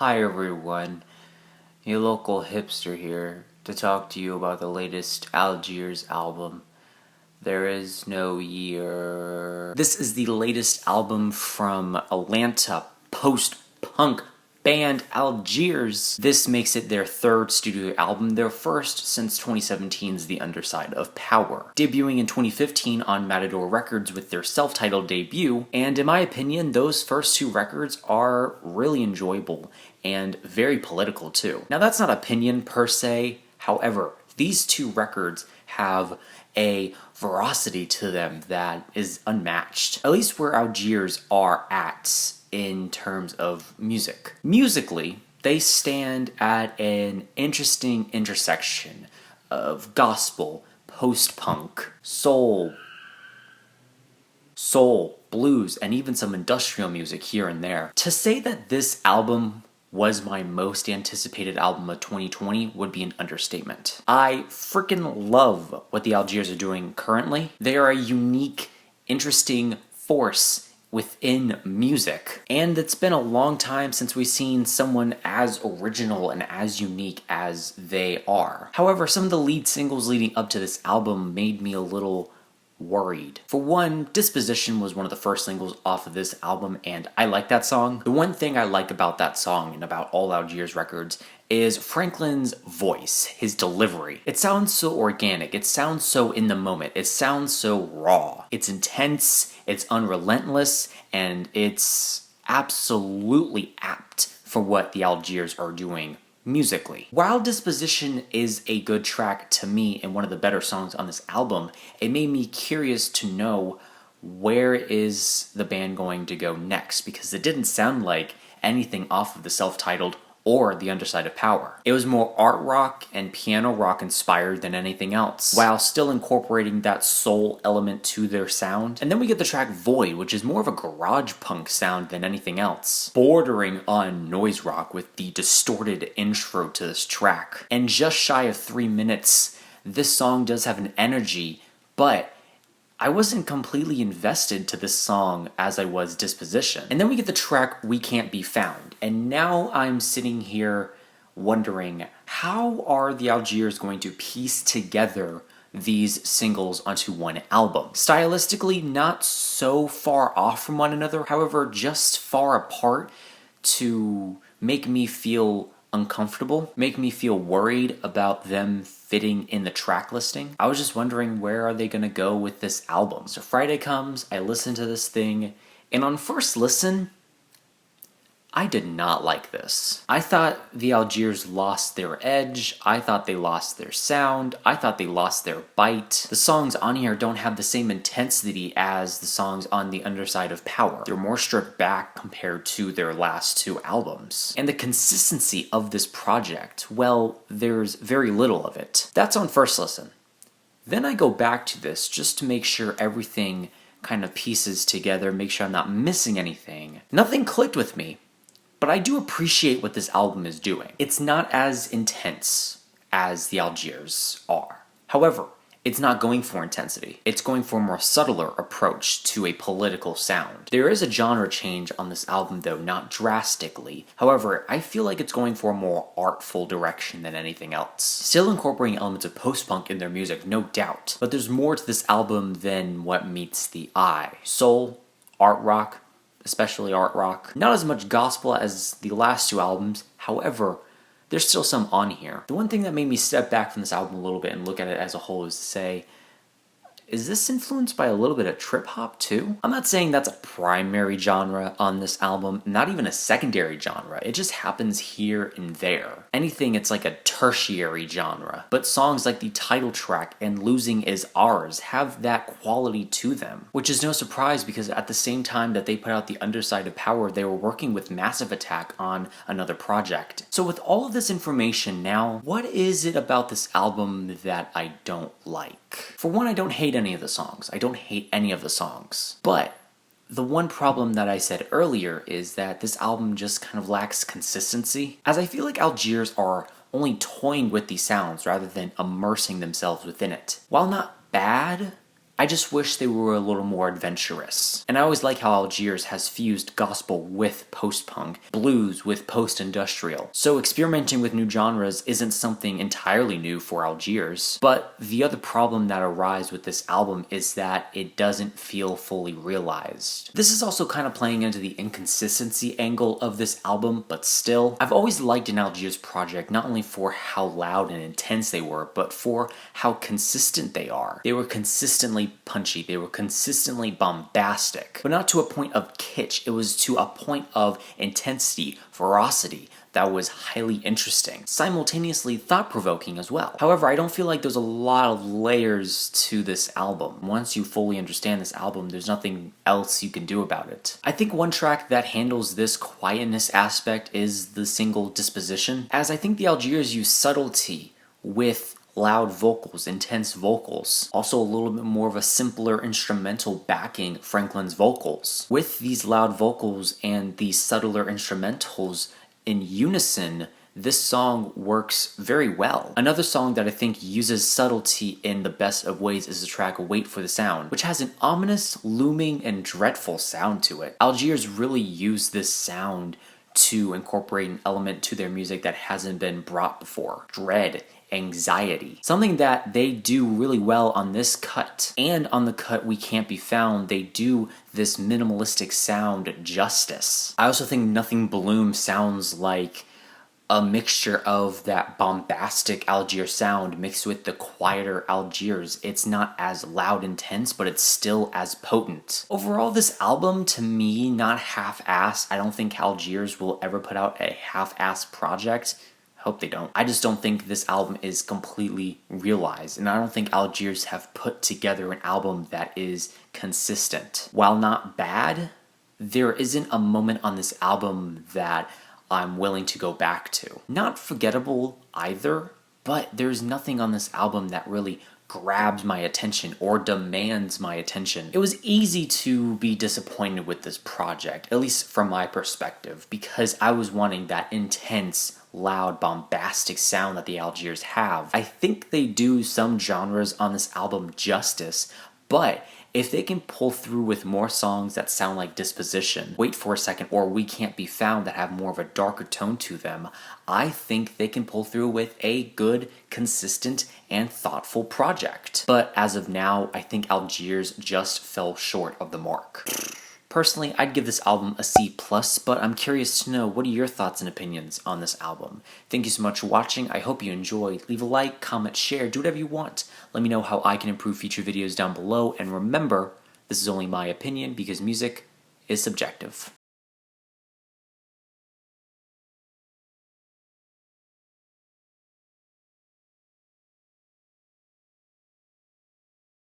Hi everyone, your local hipster here to talk to you about the latest Algiers album, There Is No Year. This is the latest album from Atlanta post-punk band Algiers. This makes it their third studio album, their first since 2017's The Underside of Power. Debuting in 2015 on MATADOR Records with their self-titled debut, and in my opinion, those first two records are really enjoyable and very political too. Now that's not opinion per se, however, these two records have a veracity to them that is unmatched. At least where Algiers are at in terms of music. Musically, they stand at an interesting intersection of gospel, post-punk, soul, blues, and even some industrial music here and there. To say that this album was my most anticipated album of 2020 would be an understatement. I freaking love what the Algiers are doing currently. They are a unique, interesting force within music. And it's been a long time since we've seen someone as original and as unique as they are. However, some of the lead singles leading up to this album made me a little worried. For one, Disposition was one of the first singles off of this album, and I like that song. The one thing I like about that song and about all Algiers records is Franklin's voice, his delivery. It sounds so organic, it sounds so in the moment, it sounds so raw. It's intense, it's unrelentless, and it's absolutely apt for what the Algiers are doing musically. While Disposition is a good track to me and one of the better songs on this album, it made me curious to know where is the band going to go next, because it didn't sound like anything off of the self-titled or The Underside of Power. It was more art rock and piano rock inspired than anything else, while still incorporating that soul element to their sound. And then we get the track Void, which is more of a garage punk sound than anything else, bordering on noise rock with the distorted intro to this track. And just shy of 3 minutes, this song does have an energy, but I wasn't completely invested to this song as I was Disposition. And then we get the track We Can't Be Found. And now I'm sitting here wondering, how are the Algiers going to piece together these singles onto one album? Stylistically, not so far off from one another, however, just far apart to make me feel uncomfortable, make me feel worried about them fitting in the track listing. I was just wondering, where are they gonna go with this album? So Friday comes, I listen to this thing, and on first listen, I did not like this. I thought the Algiers lost their edge, I thought they lost their sound, I thought they lost their bite. The songs on here don't have the same intensity as the songs on The Underside of Power. They're more stripped back compared to their last two albums. And the consistency of this project, well, there's very little of it. That's on first listen. Then I go back to this just to make sure everything kind of pieces together, make sure I'm not missing anything. Nothing clicked with me. But I do appreciate what this album is doing. It's not as intense as the Algiers are. However, it's not going for intensity. It's going for a more subtler approach to a political sound. There is a genre change on this album though, not drastically. However, I feel like it's going for a more artful direction than anything else. Still incorporating elements of post-punk in their music, no doubt. But there's more to this album than what meets the eye. Soul, art rock, especially art rock. Not as much gospel as the last two albums, however, there's still some on here. The one thing that made me step back from this album a little bit and look at it as a whole is to say, is this influenced by a little bit of trip hop too? I'm not saying that's a primary genre on this album, not even a secondary genre. It just happens here and there. Anything, it's like a tertiary genre. But songs like the title track and Losing Is Ours have that quality to them, which is no surprise because at the same time that they put out The Underside of Power, they were working with Massive Attack on another project. So with all of this information now, what is it about this album that I don't like? For one, I don't hate any of the songs. I don't hate any of the songs. But the one problem that I said earlier is that this album just kind of lacks consistency, as I feel like Algiers are only toying with these sounds rather than immersing themselves within it. While not bad, I just wish they were a little more adventurous. And I always like how Algiers has fused gospel with post-punk, blues with post-industrial. So experimenting with new genres isn't something entirely new for Algiers. But the other problem that arises with this album is that it doesn't feel fully realized. This is also kind of playing into the inconsistency angle of this album, but still, I've always liked an Algiers project not only for how loud and intense they were, but for how consistent they are. They were consistently punchy, they were consistently bombastic, but not to a point of kitsch. It was to a point of intensity, ferocity, that was highly interesting, simultaneously thought-provoking as well. However, I don't feel like there's a lot of layers to this album. Once you fully understand this album, there's nothing else you can do about it. I think one track that handles this quietness aspect is the single Disposition, as I think the Algiers use subtlety with loud vocals, intense vocals. Also a little bit more of a simpler instrumental backing Franklin's vocals. With these loud vocals and these subtler instrumentals in unison, this song works very well. Another song that I think uses subtlety in the best of ways is the track Wait for the Sound, which has an ominous, looming, and dreadful sound to it. Algiers really used this sound to incorporate an element to their music that hasn't been brought before. Dread, anxiety. Something that they do really well on this cut. And on the cut We Can't Be Found, they do this minimalistic sound justice. I also think Nothing Bloom sounds like a mixture of that bombastic Algiers sound mixed with the quieter Algiers. It's not as loud and intense, but it's still as potent. Overall, this album, to me, not half-assed. I don't think Algiers will ever put out a half-assed project. Hope they don't. I just don't think this album is completely realized, and I don't think Algiers have put together an album that is consistent. While not bad, there isn't a moment on this album that I'm willing to go back to. Not forgettable either, but there's nothing on this album that really grabs my attention or demands my attention. It was easy to be disappointed with this project, at least from my perspective, because I was wanting that intense, loud, bombastic sound that the Algiers have. I think they do some genres on this album justice, but if they can pull through with more songs that sound like Disposition, Wait for a Second, or We Can't Be Found that have more of a darker tone to them, I think they can pull through with a good, consistent, and thoughtful project. But as of now, I think Algiers just fell short of the mark. Personally, I'd give this album a C+, but I'm curious to know, what are your thoughts and opinions on this album? Thank you so much for watching. I hope you enjoyed. Leave a like, comment, share, do whatever you want. Let me know how I can improve future videos down below, and remember, this is only my opinion because music is subjective.